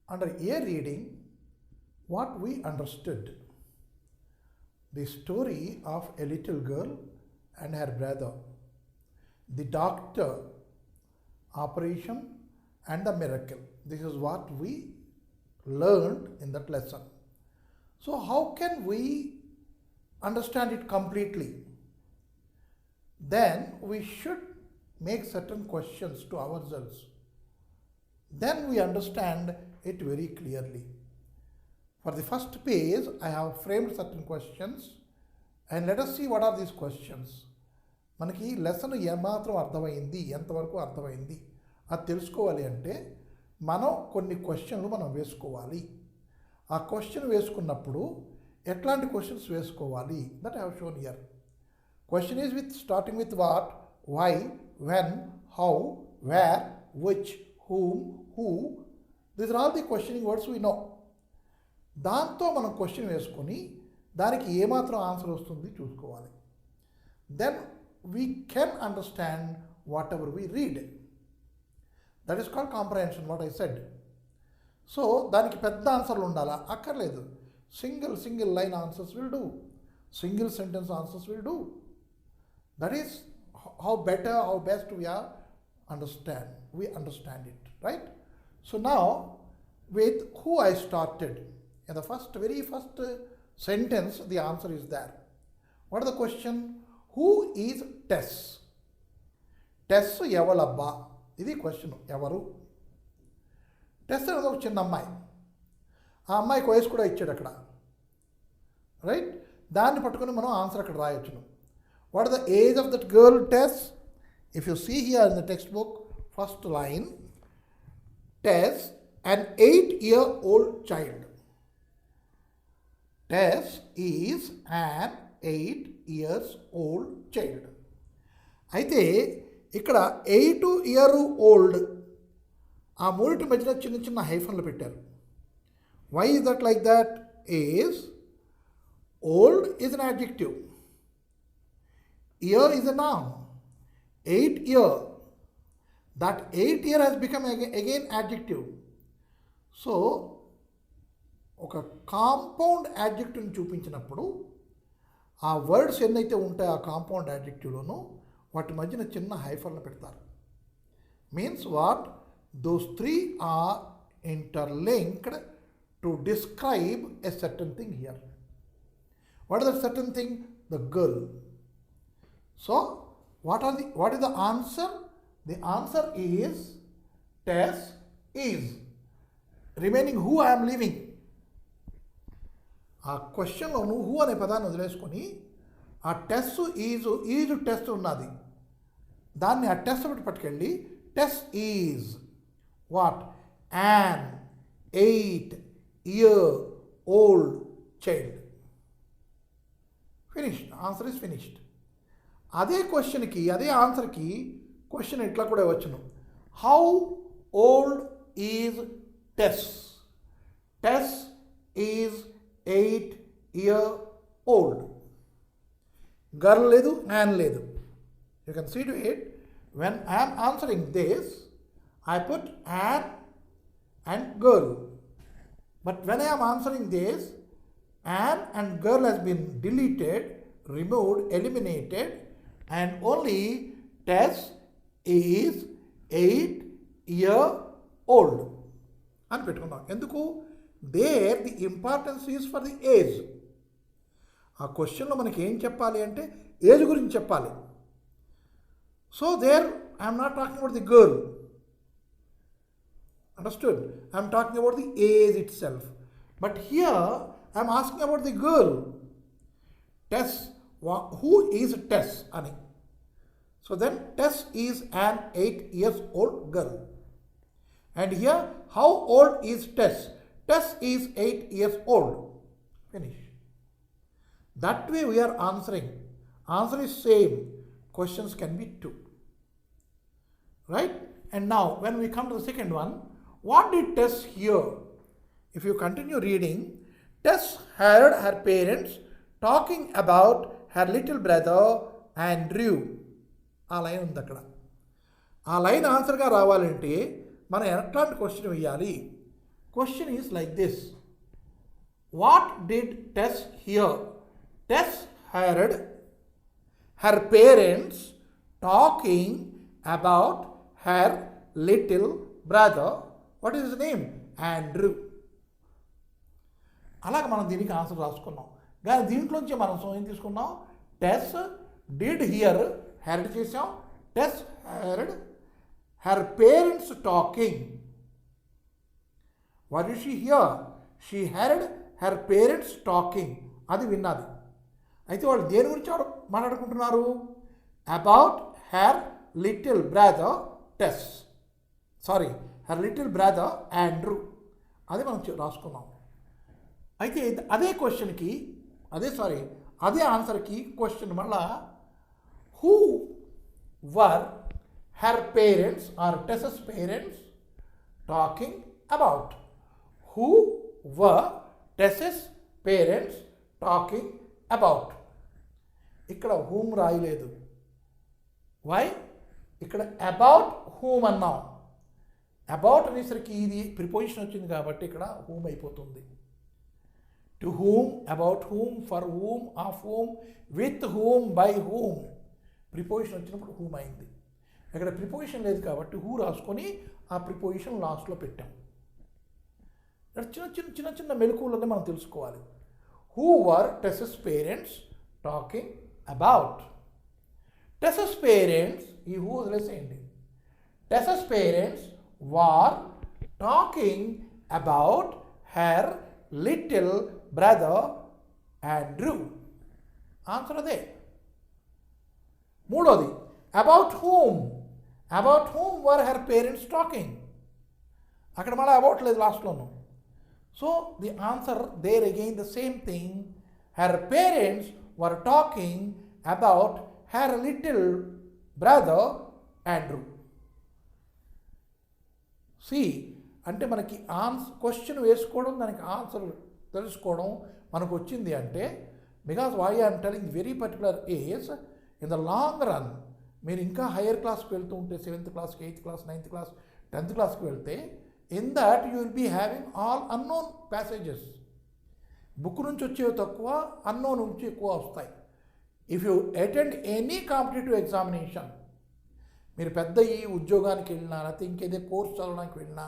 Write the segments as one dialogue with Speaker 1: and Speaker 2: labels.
Speaker 1: Under ear reading, what we understood the story of a little girl and her brother, the doctor, operation, and the miracle. This is what we learned in that lesson. So, how can we understand it completely? Then we should make certain questions to ourselves. Then we understand it very clearly. For the first page, I have framed certain questions and let us see what are these questions. మనకి lesson ఏమాత్రం అర్థమైంది, ఎంతవరకు అర్థమైంది అది తెలుసుకోవాలి అంటే మనం కొన్ని క్వశ్చన్లు మనం వేసుకోవాలి. ఆ క్వశ్చన్ వేసుకున్నప్పుడు ఎట్లాంటి క్వశ్చన్స్ వేసుకోవాలి that I have shown here. Question is with starting with what, why, when, how, where, which, whom, who. These are all the questioning words we know. దాంతో మనం క్వశ్చన్ వేసుకొని దానికి ఏమాత్రం ఆన్సర్ వస్తుంది చూసుకోవాలి. Then we can understand whatever we read. That is called comprehension, what I said. So దానికి పెద్ద ఆన్సర్లు ఉండాలా? అక్కర్లేదు. Single line answers will do, single sentence answers will do. That is how better, how best we are we understand it, right? So now with who I started, in the very first sentence the answer is there. What is the question? Who is Tess? Tess evalabba, idi question. Evaru? Tess అనేది ఒక చిన్న అమ్మాయి. ఆ అమ్మాయికి వయసు కూడా ఇచ్చాడు అక్కడ, రైట్? దాన్ని పట్టుకొని మనం ఆన్సర్ అక్కడ రాయొచ్చును. What is the age of that girl Tess? If you see here in the textbook, first line, Tess, an 8-year-old child. Tess is an 8-year-old child. అయితే ఇక్కడ 8-year-old ఆ మూడిటి మధ్యలో చిన్న హైఫన్లు పెట్టారు. Why is that like that? Is old is an adjective. Year is a noun. 8 year. That 8 year has become again adjective. So, ఒక compound యాడ్జెక్టివ్ని చూపించినప్పుడు ఆ words ఎన్నైతే ఉంటాయో ఆ కాంపౌండ్ యాడ్జెక్టివ్లోనూ వాటి మధ్యన చిన్న హైఫన్లు పెడతారు. Means what? Those three are interlinked to describe a certain thing here. What is that certain thing? The girl. So, what is the answer? The answer is Tess is. Remaining who I am leaving. ఆ క్వశ్చన్లో నువ్వు who అనే పదాన్ని వదిలేసుకొని ఆ టెస్ is test ఉన్నది, దాన్ని ఆ టెస్ట్ ఒకటి పట్టుకెళ్ళి Tess is what? An 8-year-old child. Finished. Answer is finished. అదే క్వశ్చన్కి, అదే ఆన్సర్కి క్వశ్చన్ ఇట్లా కూడా వచ్చును. How old is Tess? Tess is 8-year-old. Girl లేదు, మ్యాన్ లేదు. You can see to it. When I'm answering this I put an and girl. But when I'm answering this, an and girl has been deleted, removed, eliminated, and only Tess is 8-year-old అని పెట్టుకున్నాం. ఎందుకు? There the importance is for the age. ఆ క్వశ్చన్లో మనకి ఏం చెప్పాలి అంటే age గురించి చెప్పాలి. So there I'm not talking about the girl. Understood? I'm talking about the age itself. But here I'm asking about the girl. Tess, who is Tess అని. So then Tess is an 8-year-old girl. And here, how old is Tess? Tess is 8 years old. Finish. That way we are answering. Answer is same. Questions can be two. Right? And now when we come to the second one, what did Tess hear? If you continue reading, Tess heard her parents talking about her little brother Andrew. ఆ line ఉంది అక్కడ. ఆ line ఆన్సర్గా రావాలంటే మనం ఎట్లాంటి question వేయాలి? Question is like this. What did Tess hear? Tess heard her parents talking about her little brother. What is his name? Andrew. అలాగ మనం దీనికి ఆన్సర్ రాసుకున్నాం. కానీ దీంట్లోంచి మనం ఏం తీసుకున్నాం? టెస్ డిడ్ హియర్ హెర్డ్ చేసాం. Tess heard her parents talking. What did she hear? She heard her parents talking. అది విన్నది. అయితే వాళ్ళు దేని గురించి మాట్లాడుకుంటున్నారు? About her little brother Tess. Sorry, her little brother Andrew. అది మనం రాసుకున్నాం. అయితే అదే క్వశ్చన్కి అదే ఆన్సర్కి క్వశ్చన్ మళ్ళా who were her parents are Tess's parents talking about? Who were Tess's parents talking about? ఇక్కడ హూమ్ రాయలేదు. వై? ఇక్కడ అబౌట్ హూమ్ అన్నాం. అబౌట్ అనేసరికి ఇది ప్రిపోజిషన్ వచ్చింది కాబట్టి ఇక్కడ హూమ్ అయిపోతుంది. To whom, about whom, for whom, of whom, with whom, by whom. Preposition వచ్చినప్పుడు హూమ్ అయింది. ఇక్కడ ప్రిపోజిషన్ లేదు కాబట్టి హూ రాసుకొని ఆ ప్రిపోజిషన్ లాస్ట్లో పెట్టాం. చిన్న చిన్న మెలకువలన్నీ మనం తెలుసుకోవాలి. Who were Tess's parents talking about? Tess's parents, ఈ హూ వదిలేసేయండి. Tess's parents were talking about her little brother Andrew. Answer అదే. మూడోది about whom. About whom were her parents talking. అక్కడ మళ్ళీ అబౌట్ లేదు లాస్ట్లోను. So the answer there again the same thing. Her parents were talking about her little brother Andrew. C అంటే మనకి question వేసుకోవడం, దానికి ఆన్సర్ తెలుసుకోవడం మనకు వచ్చింది అంటే, because why I'm telling very particular is in the long run మీరు ఇంకా హయ్యర్ క్లాస్కి వెళ్తూ ఉంటే, 7th క్లాస్కి, 8th class, 9th class, 10th క్లాస్కి వెళ్తే, in that you will be having all unknown passages. Book నుంచి వచ్చేవి తక్కువ, అన్నోన్ నుంచి ఎక్కువ వస్తాయి. If you attend any competitive examination, మీరు పెద్ద ఈ ఉద్యోగానికి వెళ్ళినా లేకపోతే ఇంకేదే కోర్స్ చదవడానికి వెళ్ళినా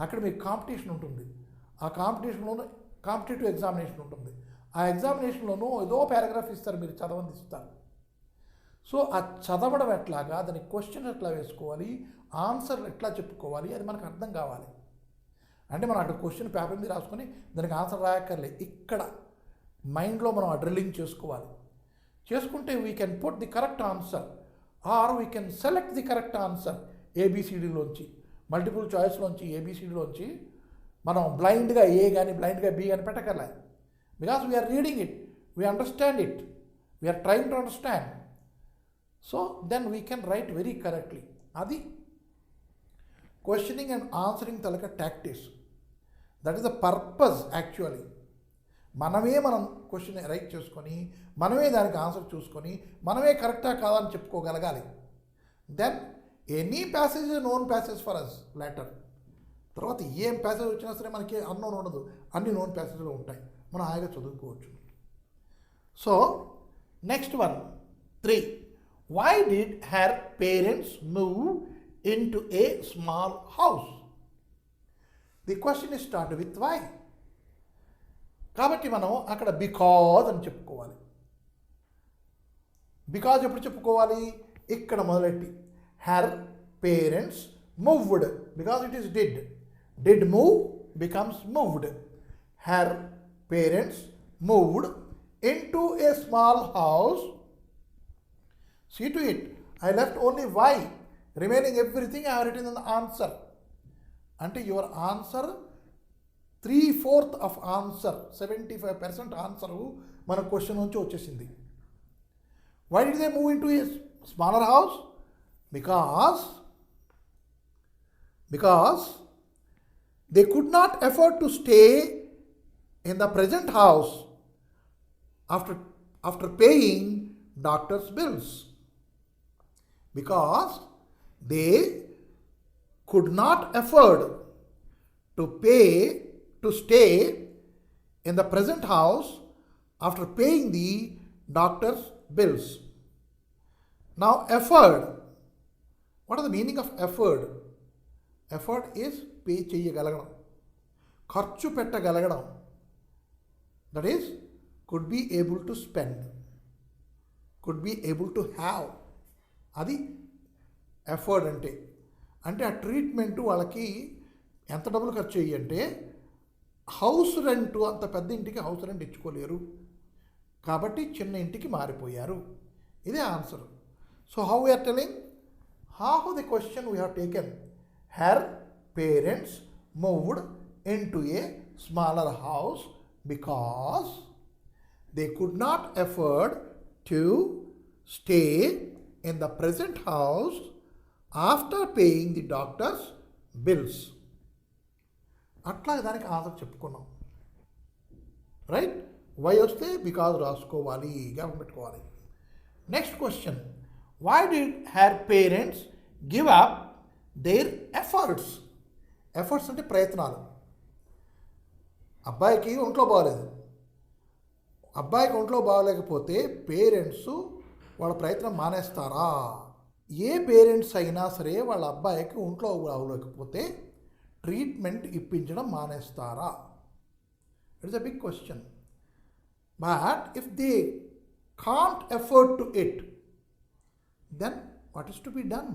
Speaker 1: అక్కడ మీకు కాంపిటీషన్ ఉంటుంది. ఆ కాంపిటీషన్లోనూ కాంపిటేటివ్ ఎగ్జామినేషన్ ఉంటుంది. ఆ ఎగ్జామినేషన్లోనూ ఏదో పారాగ్రాఫ్ ఇస్తారు, మీరు చదవని ఇస్తారు. సో ఆ చదవడం ఎట్లాగా, దానికి క్వశ్చన్ ఎట్లా వేసుకోవాలి, ఆన్సర్ ఎట్లా చెప్పుకోవాలి, అది మనకు అర్థం కావాలి. అంటే మనం అక్కడ క్వశ్చన్ పేపర్ మీద రాసుకొని దానికి ఆన్సర్ రాయక్కర్లే. ఇక్కడ మైండ్లో మనం ఆ డ్రిల్లింగ్ చేసుకోవాలి. చేసుకుంటే we can put the correct answer or we can select the correct answer. ఏబిసిడిలోంచి, మల్టిపుల్ చాయిస్లోంచి, ఏబిసిడిలోంచి మనం బ్లైండ్గా ఏ కానీ బ్లైండ్గా బి కానీ పెట్టగల. Because we're reading it, we understand it, we're trying to understand. So then we can write very correctly. అది క్వశ్చనింగ్ అండ్ ఆన్సరింగ్ తలక tactics. That is the purpose actually. మనం క్వశ్చన్ రైట్ చేసుకొని మనమే దానికి ఆన్సర్ చూసుకొని మనమే కరెక్టా కాదా అని చెప్పుకోగలగాలి. Then any passage known passage for us letter. తర్వాత ఏం ప్యాసేజ్ వచ్చినా సరే మనకి అన్నోన్ ఉండదు, అన్ని నోన్ ప్యాసేజ్లు ఉంటాయి, మనం హాయిగా చదువుకోవచ్చు. So next one 3. Why did her parents move in to a small house? The question is start with why. కాబట్టి మనం అక్కడ బికాజ్ అని చెప్పుకోవాలి. బికాజ్ ఎప్పుడు చెప్పుకోవాలి? ఇక్కడ మొదలెట్టి her parents moved, because it is did. Did move becomes moved. Her parents moved into a small house. See to it, I left only why, remaining everything I have written in the answer. Ante your answer 3/4 of answer, 75% answer మన question నుంచి వచ్చేసింది. Why did they move into a smaller house? Because they could not afford to stay in the present house after paying doctor's bills. Because they could not afford to pay to stay in the present house after paying the doctor's bills. Now, afford. What is the meaning of afford? Afford is pay చేయగలగడం, ఖర్చు పెట్టగలగడం. That is, could be able to spend, could be able to have. అది afford అంటే. అంటే ఆ treatment వాళ్ళకి ఎంత డబ్బులు ఖర్చు అయ్యి అంటే హౌస్ రెంట్, అంత పెద్ద ఇంటికి హౌస్ రెంట్ ఇచ్చుకోలేరు కాబట్టి చిన్న ఇంటికి మారిపోయారు. ఇదే answer. So how we are telling, half of the question we have taken. Her parents moved into a smaller house because they could not afford to stay in the present house after paying the doctor's bills. అట్లా దానికి answer చెప్పుకున్నాం. Right? Why వస్తే because రాసుకోవాలి, జ్ఞాపకం పెట్టుకోవాలి. Next question, why did her parents give up their efforts? Efforts అంటే ప్రయత్నాలు. అబ్బాయికి ఒంట్లో బాగలేదు, అబ్బాయికి ఒంట్లో బాగలేకపోతే పేరెంట్స్ వాళ్ళ ప్రయత్నం మానేస్తారా? ఏ పేరెంట్స్ అయినా సరే వాళ్ళ అబ్బాయికి ఒంట్లో బాగలేకపోతే ట్రీట్మెంట్ ఇప్పించడం మానేస్తారా? It's a big question. But if they can't afford to it, then what is to be done?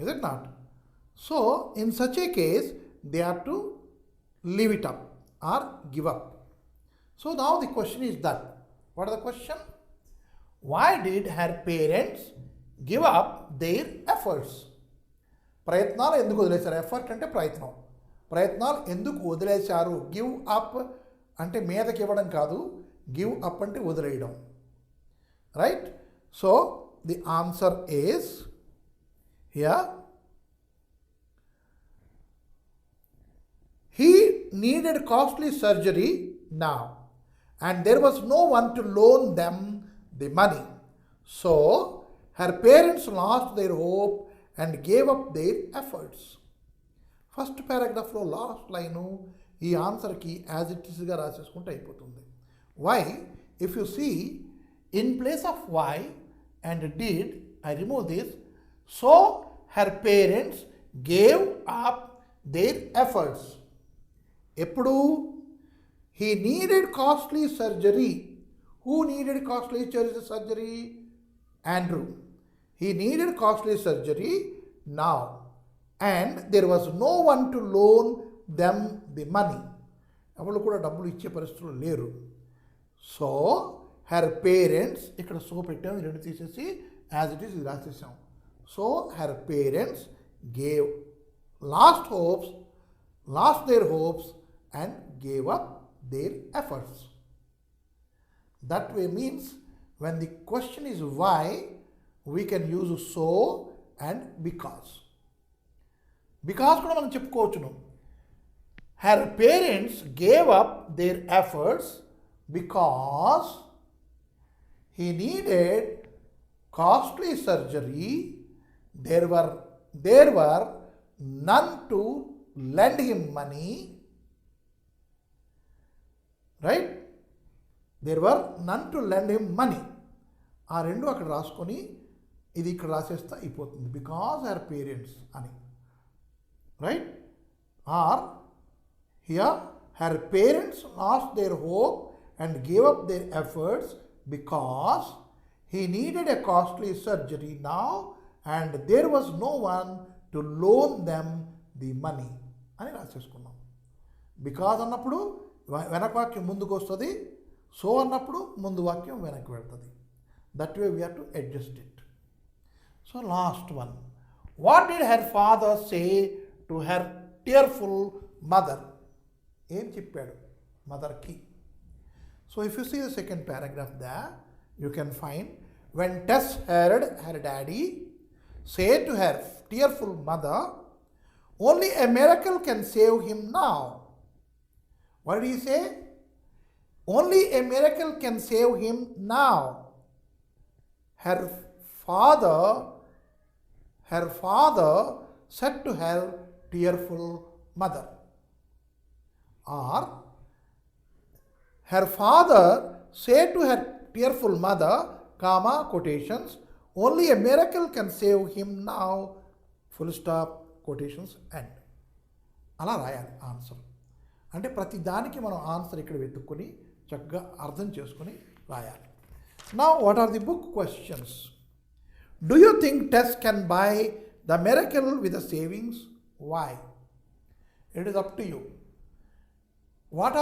Speaker 1: Is it not? So, in such a case, they have to leave it up or give up. So, now the question is that, what is the question? Why did her parents give up their efforts? ప్రయత్నాలు ఎందుకు వదిలేశారు? Effort అంటే ప్రయత్నం. ప్రయత్నాలు ఎందుకు వదిలేశారు? Give up అంటే మీదకి ఇవ్వడం కాదు, గివ్ అప్ అంటే వదిలేయడం. Right? So, the answer is here. He needed costly surgery now, and there was no one to loan them the money. So, her parents lost their hope and gave up their efforts. First పారాగ్రాఫ్లో last line ఈ ఆన్సర్కి as it ఈస్గా రాసేసుకుంటే అయిపోతుంది. Why? If you see, in place of why and did, I remove this. So, her parents gave up their efforts. ఎప్పుడు? He needed costly surgery. Who needed costly surgery? Andrew. He needed costly surgery now, and there was no one to loan them the money. ఎవరు కూడా డబ్బులు ఇచ్చే పరిస్థితులు లేరు. So her parents, ఇక్కడ so పెట్టాము, రెండు తీసేసి యాజ్ ఇట్ ఈస్ ఇది రాసేసాం. So her parents gave lost their hopes and gave up their efforts. That way means when the question is why, we can use so and because. Because కూడా మనం చెప్పుకోవచ్చును. Her parents gave up their efforts because he needed costly surgery. There were none to lend him money. Right? There were none to lend him money. ఆ రెండు అక్కడ రాసుకొని ఇది ఇక్కడ రాసేస్తే అయిపోతుంది. బికాజ్ హర్ పేరెంట్స్ అని. Right? Or here her parents lost their hope and gave up their efforts because he needed a costly surgery now and there was no one to loan them the money అని రాసేసుకున్నాం. Because అన్నప్పుడు వెనక వాక్యం ముందుకు వస్తుంది, so అన్నప్పుడు ముందు వాక్యం వెనక్కి వెళ్తుంది. That way we have to adjust it. So last one, what did her father say to her tearful mother? ఏం చెప్పాడు మదర్కి? So if you see the second paragraph there, you can find, when Tess heard her daddy say to her tearful mother, only a miracle can save him now. What did he say? Only a miracle can save him now. Her father said to her tearful mother. Or her father said to her tearful mother, comma, quotations, only a miracle can save him now, full stop, quotations end. అలా రాయాలి answer. అంటే ప్రతి దానికి మనం answer ఇక్కడ వెతుక్కొని చక్కగా అర్థం చేసుకొని రాయాలి. Now what are the book questions? Do you think Tess can buy the miracle with the savings? Why? It is up to you. What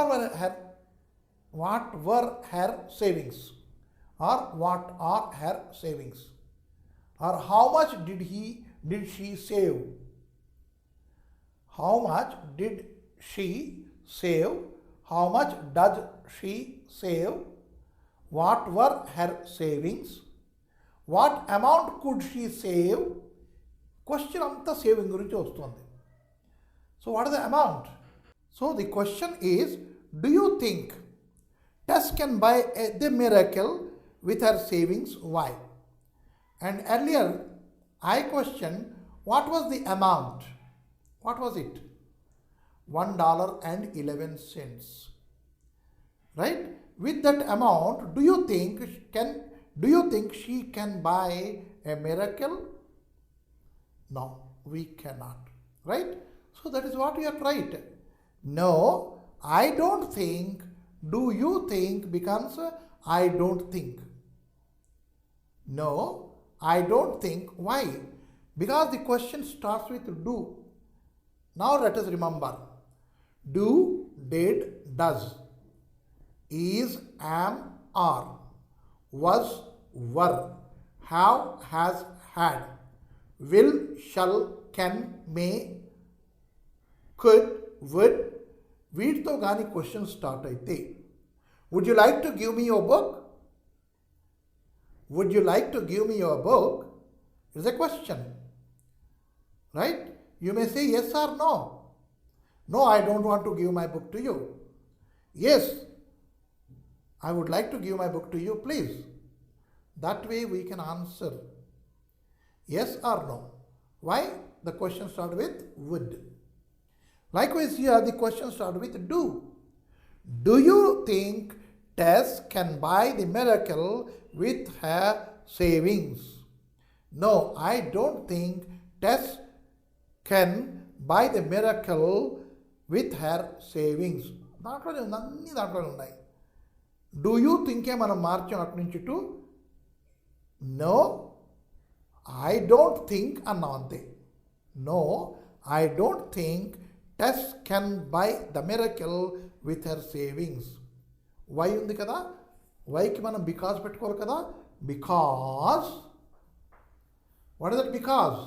Speaker 1: were her savings? Or what are her savings? Or how much did she save? How much did she save? How much does she save? What were her savings? What amount could she save? Question anta saving gurinchi vastundi. So what is the amount? So the question is, do you think Tess can buy the miracle with her savings? Why? And earlier I questioned, what was the amount? What was it? $1.11. Right? With that amount, do you think she can buy a miracle? No, we cannot. Right? So that is what we have tried. No, I don't think. Do you think becomes I don't think. No, I don't think. Why? Because the question starts with do. Now let us remember. Do, did, does. Is, am, are. Was, were. Have, has, had. Will, shall, can, may, could, would. వీటితో కానీ question start అయితే, would you like to give me your book? Would you like to give me your book? Is a question. Right? You may say yes or no. No, I don't want to give my book to you. Yes, I would like to give my book to you, please. That way we can answer yes or no. Why? The question starts with would. Likewise here the question starts with do. Do you think Tess can buy the miracle with her savings? No, I don't think Tess can buy the miracle with her savings. దాంట్లోనే ఉంది, అన్ని దాంట్లోనే ఉన్నాయి. Do you థింకే మనం మార్చాం అటు నుంచి to no I don't think అన్నాం అంతే. No I don't think Tess can buy the miracle with her savings. Why ఉంది కదా, వైకి మనం బికాజ్ పెట్టుకోవాలి కదా. Because what is that? Because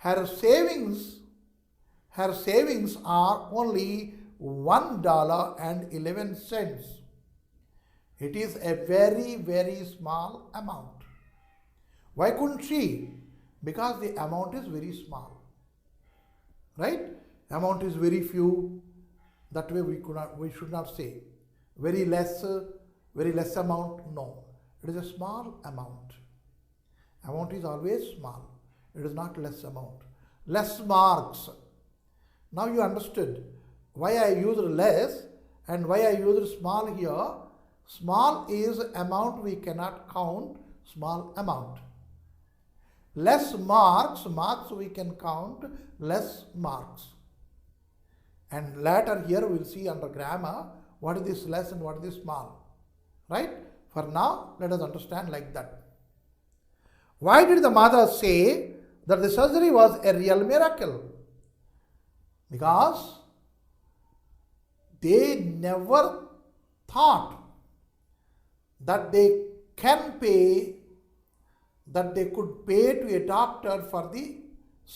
Speaker 1: her savings are only $1.11. It is a very, very small amount. Why couldn't she? Because the amount is very small. Right? Amount is very few. That way we should not say very less amount. No. It is a small amount. Amount is always small. It is not less amount. Less marks. Now you understood why I used less and why I used small here. Small is amount we cannot count, small amount. Less marks we can count, less marks. And later here we will see under grammar what is this less and what is this small. Right? For now, let us understand like that. Why did the mother say that the surgery was a real miracle? Because they never thought that they could pay to a doctor for the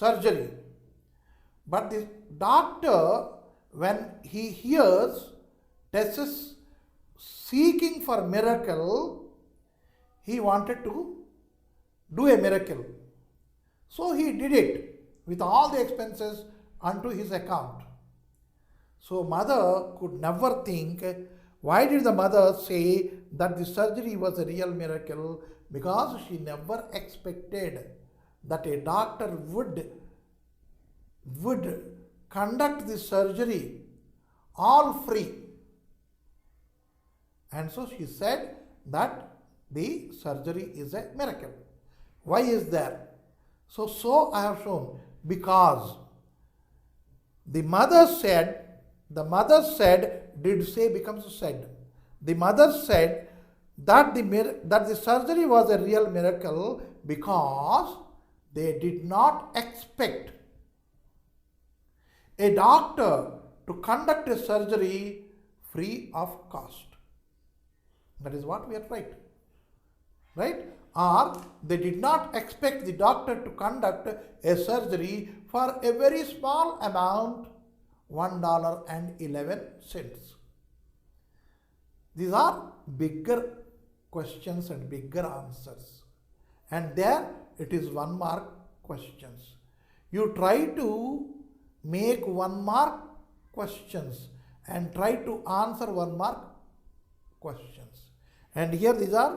Speaker 1: surgery. But the doctor, when he hears Tess seeking for miracle, he wanted to do a miracle. So he did it with all the expenses unto his account. So mother could never think. Why did the mother say that the surgery was a real miracle? Because she never expected that a doctor would conduct the surgery all free. And so she said that the surgery is a miracle. Why is that? So I have shown, because the mother said, did say becomes said. The mother said that the surgery was a real miracle because they did not expect a doctor to conduct a surgery free of cost. That is what we are right? Or they did not expect the doctor to conduct a surgery for a very small amount, $1.11. These are bigger questions and bigger answers. And there it is 1 mark questions. You try to make 1 mark questions and try to answer 1 mark questions. And here these are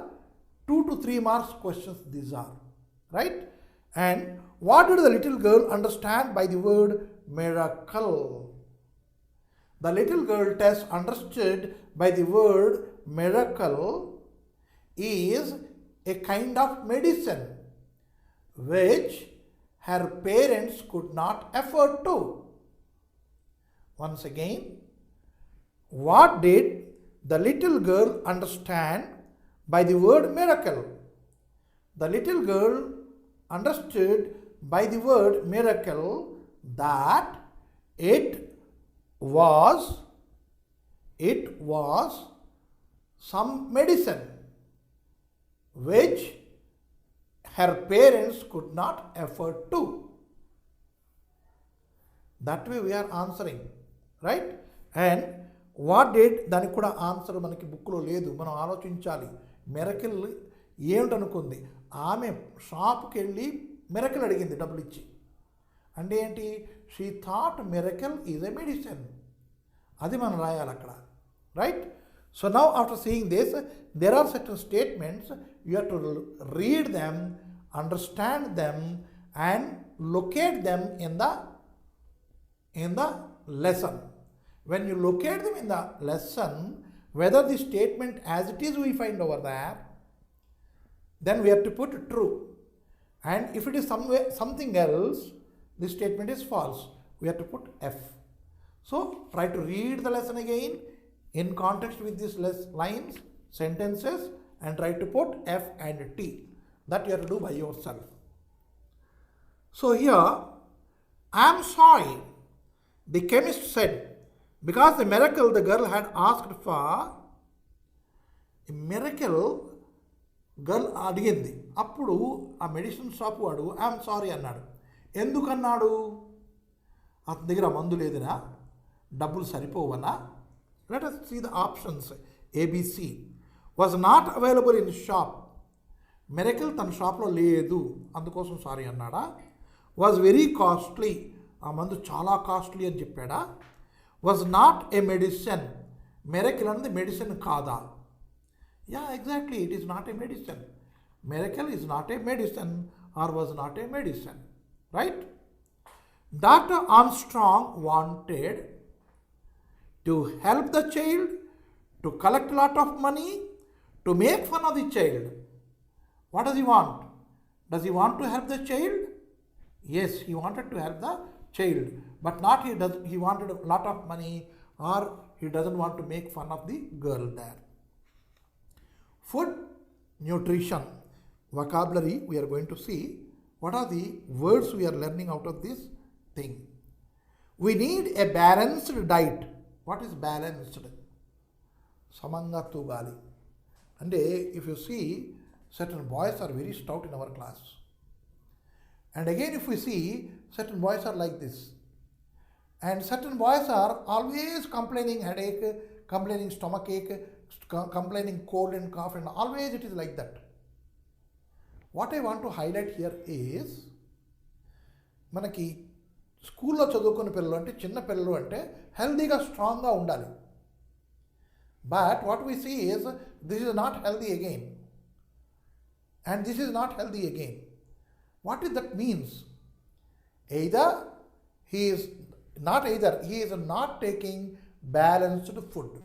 Speaker 1: 2 to 3 marks questions, these are, right? And what did the little girl understand by the word miracle? The little girl Tess understood by the word miracle is a kind of medicine which her parents could not afford to. Once again, what did the little girl understand by the word miracle? The little girl understood by the word miracle that it was some medicine which her parents could not afford to. That way we are answering, right? And what did దానికి కూడా answer మనకి బుక్లో లేదు, మనం ఆలోచించాలి. Miracle ఏమిటనుకుంది? ఆమె షాప్కి వెళ్ళి మిరకిల్ అడిగింది డబ్బులు ఇచ్చి. అంటే ఏంటి? She thought miracle is a medicine. అది మనం రాయాలి అక్కడ, right? So now after seeing this, there are certain statements, you have to read them, understand them and locate them in the lesson. When you locate them in the lesson, whether the statement as it is we find over there, then we have to put true. And if it is something else, this statement is false. We have to put F. So try to read the lesson again in context with these lines, sentences, and try to put F and T. That you have to do by yourself. So here, I am sorry, the chemist said, because the miracle the girl had asked for, a miracle girl అడిగింది. అప్పుడు ఆ medicine shop వాడు I'm sorry అన్నాడు. ఎందుకన్నాడు? అతని దగ్గర మందు లేదునా, డబ్బులు సరిపోవనా? Let us see the options. ABC was not available in shop. Miracle తన షాప్లో లేదు, అందుకోసం సారీ అన్నాడా? వాజ్ వెరీ కాస్ట్లీ, ఆ మందు చాలా కాస్ట్లీ అని చెప్పాడా? Was not a medicine, miracle అనేది మెడిసిన్ కాదా? Yeah, exactly, it is not a medicine. Miracle is not a medicine or was not a medicine, right? Doctor Armstrong wanted to help the child, to collect a lot of money, to make fun of the child. What does he want? Does he want to help the child? Yes, he wanted to help the child, but not he wanted a lot of money, or he doesn't want to make fun of the girl there. Food, nutrition, vocabulary, we are going to see what are the words we are learning out of this thing. We need a balanced diet. What is balanced? Samanga tugali. And if you see, certain boys are very stout in our class. And again, if we see, certain boys are like this. And certain boys are always complaining headache, complaining stomachache, complaining cold and cough, and always it is like that. What I want to highlight here is, manaki స్కూల్లో చదువుకునే పిల్లలు అంటే, చిన్న పిల్లలు అంటే హెల్దీగా స్ట్రాంగ్గా ఉండాలి. But what we see is this is not healthy again, and this is not healthy again. What is that means? Either he is not taking balanced food.